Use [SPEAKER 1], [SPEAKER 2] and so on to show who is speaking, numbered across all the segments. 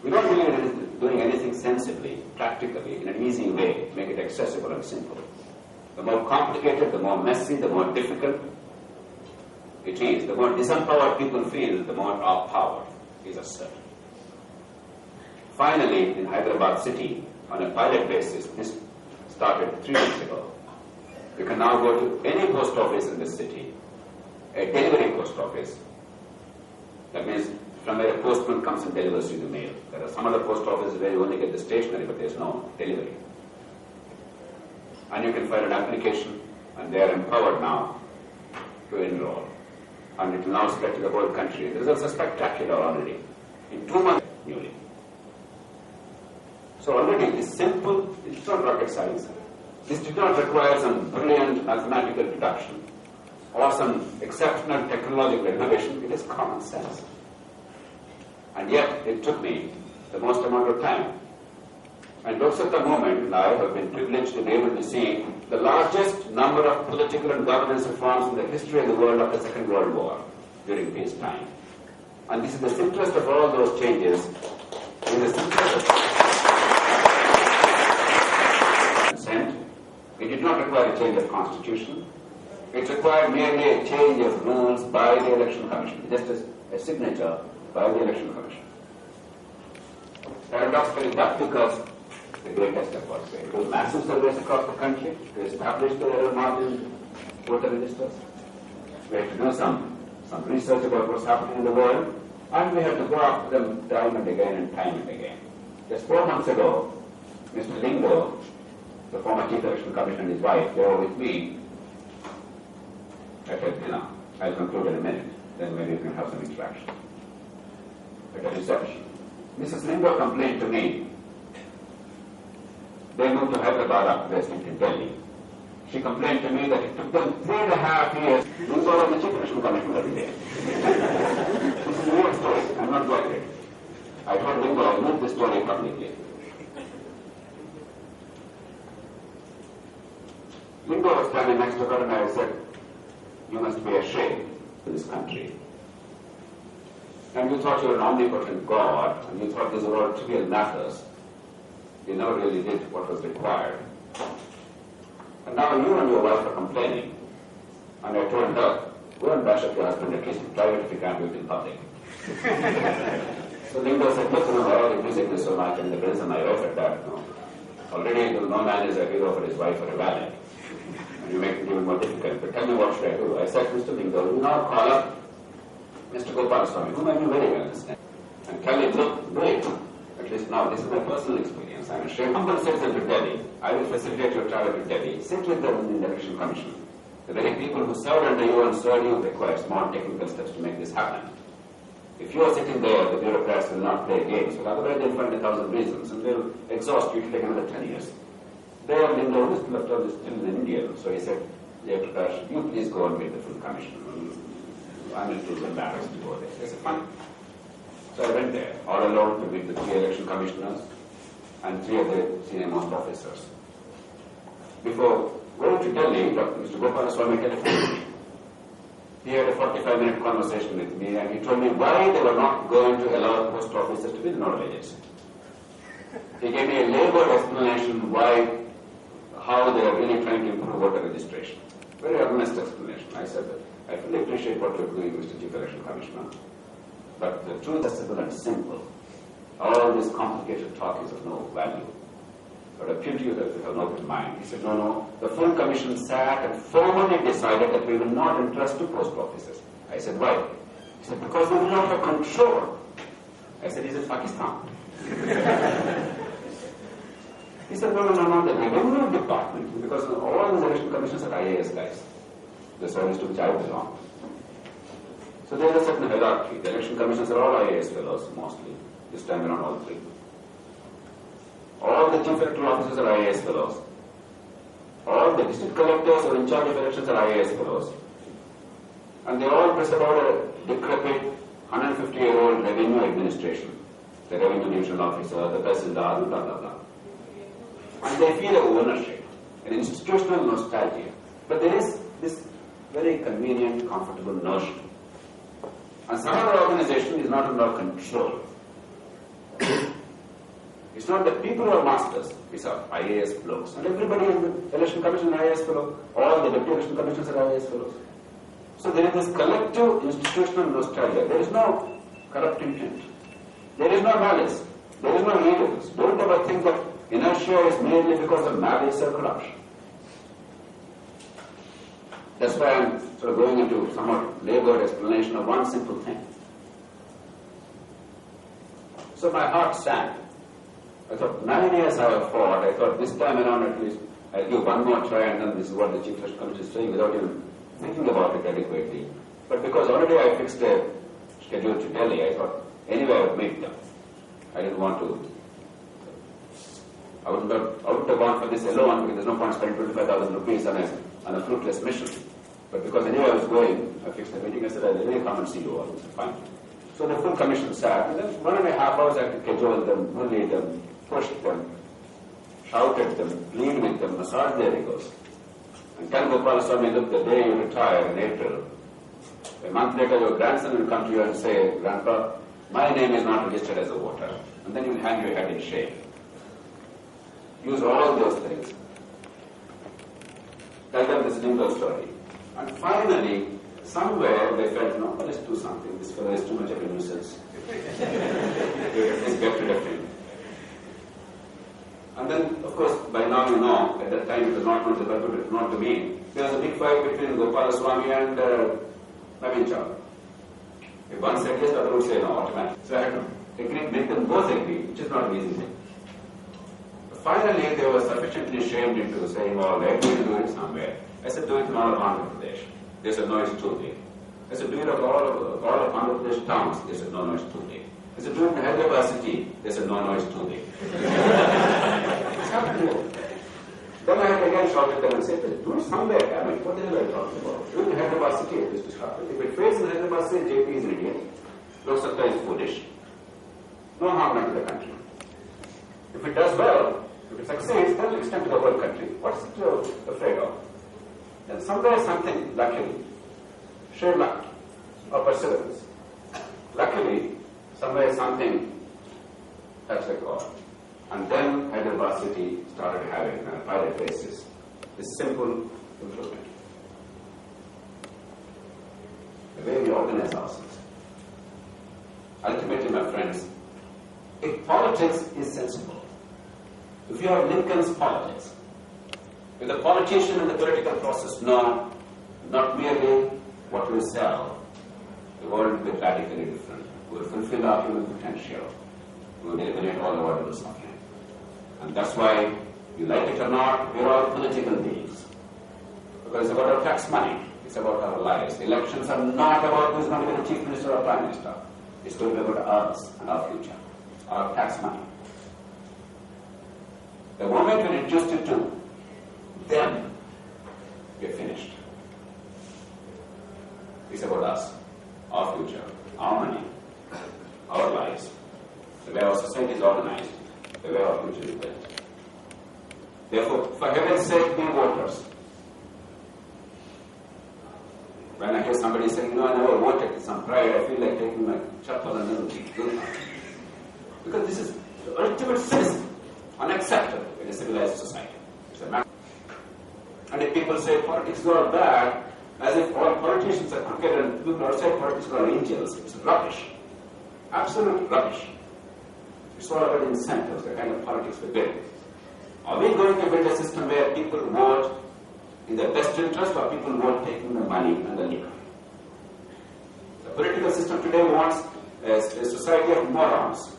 [SPEAKER 1] We don't believe in doing anything sensibly, practically, in an easy way, make it accessible and simple. The more complicated, the more messy, the more difficult it is, the more disempowered people feel, the more our power is asserted. Finally, in Hyderabad city, on a pilot basis, this started 3 weeks ago. You can now go to any post office in this city, a delivery post office. That means from where a postman comes and delivers you the mail. There are some other post offices where you only get the stationery, but there's no delivery. And you can file an application, and they are empowered now to enroll. And it will now spread to the whole country. The results are spectacular already. In 2 months, newly. So already it is simple, it's not rocket science. This did not require some brilliant mathematical deduction or some exceptional technological innovation. It is common sense. And yet it took me the most amount of time. And just at the moment, I have been privileged to be able to see the largest number of political and governance reforms in the history of the world after the Second World War during peacetime. And this is the simplest of all those changes. It is the simplest of consent. It did not require a change of constitution. It required merely a change of rules by the Election Commission, just as a signature by the Election Commission. Paradoxically, that's because the greatest effort. It was massive surveys across the country to establish the error margin voter registers. We had to do some research about what's happening in the world, and we had to go after them time and again. Just 4 months ago, Mr. Lingo, the former Chief Election Commissioner, and his wife, they were with me at a dinner. I'll conclude in a minute, then maybe we can have some interaction. At a reception. Mrs. Lingo complained to me. They moved to Hyderabad after they stayed in Delhi. She complained to me that it took them 3.5 years to go on the Chief Election Commission every day. This is a real story. I'm not going it. I told Lingo I'll move this story publicly. Lingo was standing next to her and I said, "You must be ashamed of this country. And you thought you were an omnipotent God, and you thought these were all trivial matters. You never really did what was required. And now you and your wife are complaining." And I told her, "Go and bash up your husband, at least in private, if you can't do it in public." So Lingo said, "Look, why are you abusing this so much?" And the Prince and my wife said that, "No. Already no man is a hero for his wife or a valet. And you make it even more difficult. But tell me, what should I do?" I said, "Mr. Lingo, you now call up Mr. Gopalakwamy, whom I know very well, and tell him, look, do it. At least now, this is my personal experience. I'm a humble citizen to Delhi. I will facilitate your travel to Delhi. Sit with them in the Election Commission. The very people who served under you and served you require small technical steps to make this happen. If you are sitting there, the bureaucrats will not play games, but otherwise they'll find 1,000 reasons and they'll exhaust you to take another 10 years. There, Lingo was still an Indian, so he said, "Jayaprakash, you please go and meet the full commission. I'm a little embarrassed to go there." I said, "Fine." So I went there, all alone, to meet the 3 election commissioners and 3 of the senior-most officers. Before going to Delhi, Mr. Gopalakwamy telephoned me. He had a 45-minute conversation with me, and he told me why they were not going to allow post officers to be the nodal agents. He gave me a labored explanation how they are really trying to improve voter registration. Very earnest explanation. I said that I fully appreciate what you're doing, Mr. Chief Election Commissioner, but the truth is simple and simple. All this complicated talk is of no value. But I appeal to you that you have an open mind. He said, no, the full commission sat and formally decided that we will not entrust to post officers. I said, why? He said, because we will not have control. I said, is it Pakistan? He said, no, the revenue department, because all these election commissions are IAS guys, the service to which I belong. So there is a certain hierarchy. The election commissions are all IAS fellows, mostly. This time around, all 3. All the chief electoral officers are IAS fellows. All the district collectors who are in charge of elections are IAS fellows. And they all press about a decrepit, 150-year-old revenue administration. The revenue division officer, the tahsildar, blah, blah, blah. And they feel a ownership, an institutional nostalgia. But there is this very convenient, comfortable notion. And some other organization is not under control. It's not the people who are masters, it's our IAS fellows. And everybody in the election commission is IAS fellow, all the deputy election commissioners are IAS fellows. So there is this collective institutional nostalgia. There is no corrupt intent. There is no malice. There is no evils. Don't ever think that inertia is merely because of malice or corruption. That's why I'm sort of going into somewhat labored explanation of one simple thing. So my heart sank. I thought, 9 years I have fought. I thought this time around at least I'll give one more try, and then this is what the Chief Election Commission is saying without even thinking about it adequately. But because already I fixed a schedule to Delhi, I thought anyway I would meet them. I didn't want to. I wouldn't have gone for this alone because there's no point spending 25,000 rupees on a fruitless mission. But because anyway I was going, I fixed the meeting. I said, I'll really come and see you all. I said, fine. So the full commission sat, and then 1.5 hours I could cajole them, bully them, push them, shout at them, plead with them, massage their egos. And tell Gopalaswamy, look, the day you retire in April, a month later your grandson will come to you and say, Grandpa, my name is not registered as a voter. And then you'll hang your head in shame. Use all those things. Tell them this legal story. And finally, somewhere they felt, no, let's do something. This fellow is too much of a nuisance. Let's get rid of him. And then, of course, by now you know, at that time it was not known to the it was not to me. There was a big fight between Gopalaswamy and Navin Chawla. If one said yes, the other would say no, automatically. So I had to agree, make them both agree, which is not an easy thing. Finally, they were sufficiently shamed into saying, oh, let me do it somewhere. I said, do it in all of Andhra Pradesh. They said, no, it's too big. I said, do it in all of Andhra Pradesh towns. They said, no, it's too big. I said, do it in Hyderabad city. They said, no, it's too big. It's happening. Then I had again shouted at them and said, do it somewhere. I mean, what the hell are you talking about? Do it in Hyderabad city, at least to start with. If it fails in Hyderabad city, JP is an idiot. Lok Sabha is foolish. No harm done to the country. If it does well, if it succeeds, then it will extend to the whole country. What's it afraid of? Then somewhere something, luckily, sheer luck or perseverance. Luckily, somewhere something touched the core. And then Hyderabad city started having, on a pilot basis, this simple improvement. The way we organize ourselves. Ultimately, my friends, if politics is sensible, if you have Lincoln's politics, if the politician and the political process know not merely what we sell, the world will be radically different. We will fulfill our human potential. We will eliminate all avoidable suffering. And that's why, you like it or not, we are all political beings. Because it's about our tax money. It's about our lives. Elections are not about who's going to be the chief minister or prime minister. It's going to be about us and our future, our tax money. The moment we reduced it to them, we're finished. It's about us, our future, our money, our lives, the way our society is organized, the way our future is built. Therefore, for heaven's sake, be voters. When I hear somebody saying, I never voted with some pride, I feel like taking my chapel and then good. Because this is the ultimate sin, unacceptable in a civilized society. It's a matter. And if people say politics is all bad, as if all politicians are crooked and people outside politics are angels, it's rubbish. Absolute rubbish. It's all about incentives, the kind of politics we build. Are we going to build a system where people vote in their best interest, or people vote taking the money and the liquor? The political system today wants a society of morons,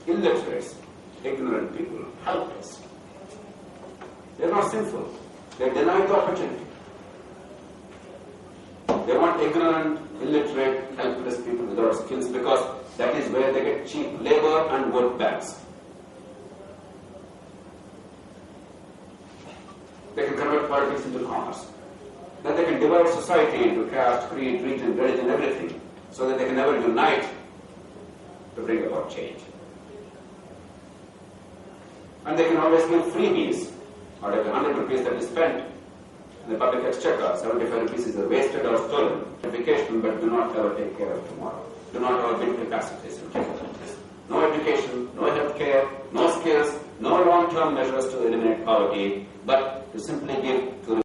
[SPEAKER 1] illiterates, ignorant people, helpless. They're not sinful. They deny the opportunity. They want ignorant, illiterate, helpless people without skills because that is where they get cheap labor and vote banks. They can convert politics into commerce. Then they can divide society into caste, creed, region, religion, everything, so that they can never unite to bring about change. And they can always give freebies. Out of 100 rupees that is spent in the public exchequer, 75 rupees is wasted or stolen. Education, but do not ever take care of tomorrow. Do not ever build capacities and capabilities. No education, no health health care, no skills, no long-term measures to eliminate poverty, but to simply give to